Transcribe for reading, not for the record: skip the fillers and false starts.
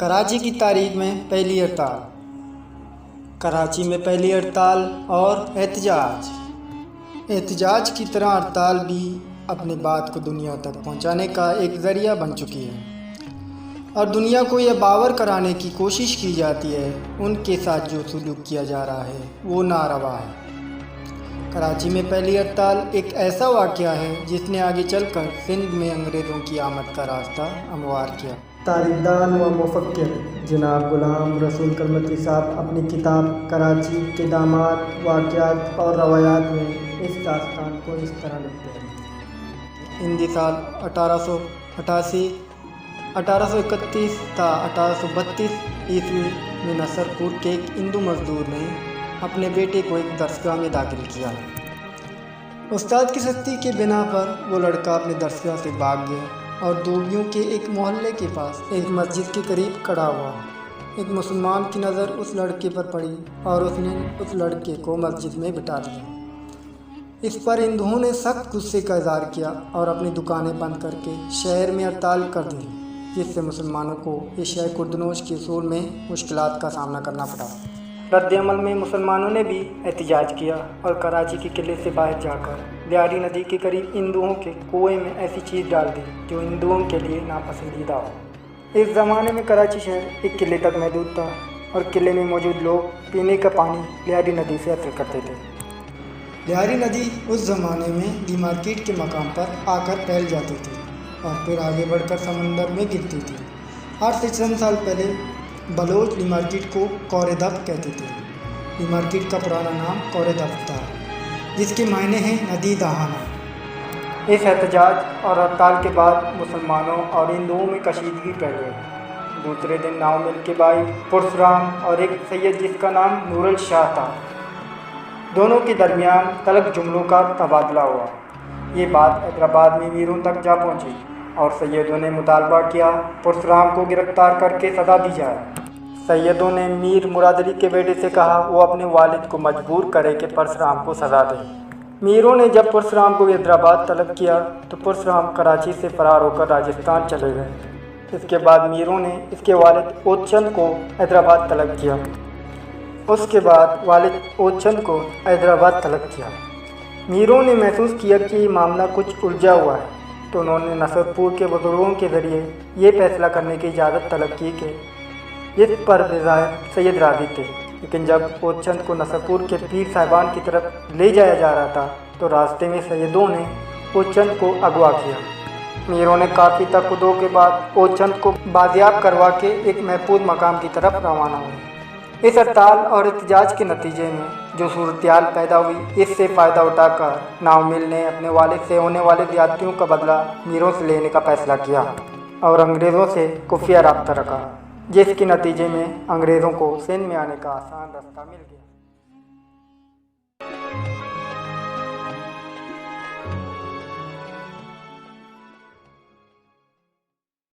کراچی کی تاریخ میں پہلی ہڑتال۔ کراچی میں پہلی ہڑتال اور احتجاج کی طرح ہڑتال بھی اپنی بات کو دنیا تک پہنچانے کا ایک ذریعہ بن چکی ہے اور دنیا کو یہ باور کرانے کی کوشش کی جاتی ہے ان کے ساتھ جو سلوک کیا جا رہا ہے وہ ناروا ہے۔ کراچی میں پہلی ہڑتال ایک ایسا واقعہ ہے جس نے آگے چل کر سندھ میں انگریزوں کی آمد کا راستہ ہموار کیا۔ تاریخ دان و مفکر جناب غلام رسول کلمتی صاحب اپنی کتاب کراچی کے داماد واقعات اور روایات میں اس داستان کو اس طرح لکھتے ہیں۔ ہندی سال 1831 تا 1832 عیسوی میں نصرپور کے ایک ہندو مزدور نے اپنے بیٹے کو ایک درسگاہ میں داخل کیا۔ استاد کی سختی کے بنا پر وہ لڑکا اپنے درسگاہ سے بھاگ گیا اور دوبیوں کے ایک محلے کے پاس ایک مسجد کے قریب کھڑا ہوا۔ ایک مسلمان کی نظر اس لڑکے پر پڑی اور اس نے اس لڑکے کو مسجد میں بٹھا دیا۔ اس پر ہندوؤں نے سخت غصے کا اظہار کیا اور اپنی دکانیں بند کر کے شہر میں ہڑتال کر دی، جس سے مسلمانوں کو اشیاء خوردنوش کے حصول میں مشکلات کا سامنا کرنا پڑا۔ رد عمل میں مسلمانوں نے بھی احتجاج کیا اور کراچی کے قلعے سے باہر جا کر لیاری ندی کے قریب ہندوؤں کے کنویں میں ایسی چیز ڈال دی جو ہندوؤں کے لیے ناپسندیدہ ہو۔ اس زمانے میں کراچی شہر ایک قلعے تک محدود تھا اور قلعے میں موجود لوگ پینے کا پانی لیاری ندی سے حاصل کرتے تھے۔ لیاری ندی اس زمانے میں دی مارکیٹ کے مقام پر آ کر پھیل جاتی تھی اور پھر آگے بڑھ کر سمندر میں گرتی تھی۔ آج سے چند سال پہلے بلوچ لی مارکیٹ کو کورے دب کہتے تھے۔ لی مارکیٹ کا پرانا نام کورے دب تھا، جس کے معنی ہیں ندی دہانا۔ اس احتجاج اور ہڑتال کے بعد مسلمانوں اور ہندوؤں میں کشیدگی پھیل گئی۔ دوسرے دن ناؤ مل کے بھائی پرشرام اور ایک سید جس کا نام نور الشاہ تھا، دونوں کے درمیان تلخ جملوں کا تبادلہ ہوا۔ یہ بات حیدرآباد میں میروں تک جا پہنچی اور سیدوں نے مطالبہ کیا پرشرام کو گرفتار کر کے سزا دی جائے۔ سیدوں نے میر مراد علی کے بیٹے سے کہا وہ اپنے والد کو مجبور کرے کہ پرشرام کو سزا دے۔ میروں نے جب پرشرام کو حیدرآباد طلب کیا تو پرشرام کراچی سے فرار ہو کر راجستھان چلے گئے۔ اس کے بعد میروں نے اس کے والد اوچند کو حیدرآباد طلب کیا۔ میروں نے محسوس کیا کہ یہ معاملہ کچھ الجھا ہوا ہے تو انہوں نے نصرپور کے بزرگوں کے ذریعے یہ فیصلہ کرنے کی اجازت طلب کی کہ جس پر بظاہر سید راضی تھے، لیکن جب اوچند کو نصرپور کے پیر صاحبان کی طرف لے جایا جا رہا تھا تو راستے میں سیدوں نے اوچند کو اغوا کیا۔ میروں نے کافی تقدوں کے بعد اوچند کو بازیاب کروا کے ایک محفوظ مقام کی طرف روانہ ہوئے۔ اس ہڑتال اور احتجاج کے نتیجے میں جو صورتحال پیدا ہوئی، اس سے فائدہ اٹھا کر ناؤمل نے اپنے والد سے ہونے والے زیادتیوں کا بدلہ میروں سے لینے کا فیصلہ کیا اور انگریزوں سے خفیہ رابطہ رکھا، جس کے نتیجے میں انگریزوں کو سندھ میں آنے کا آسان راستہ مل گیا۔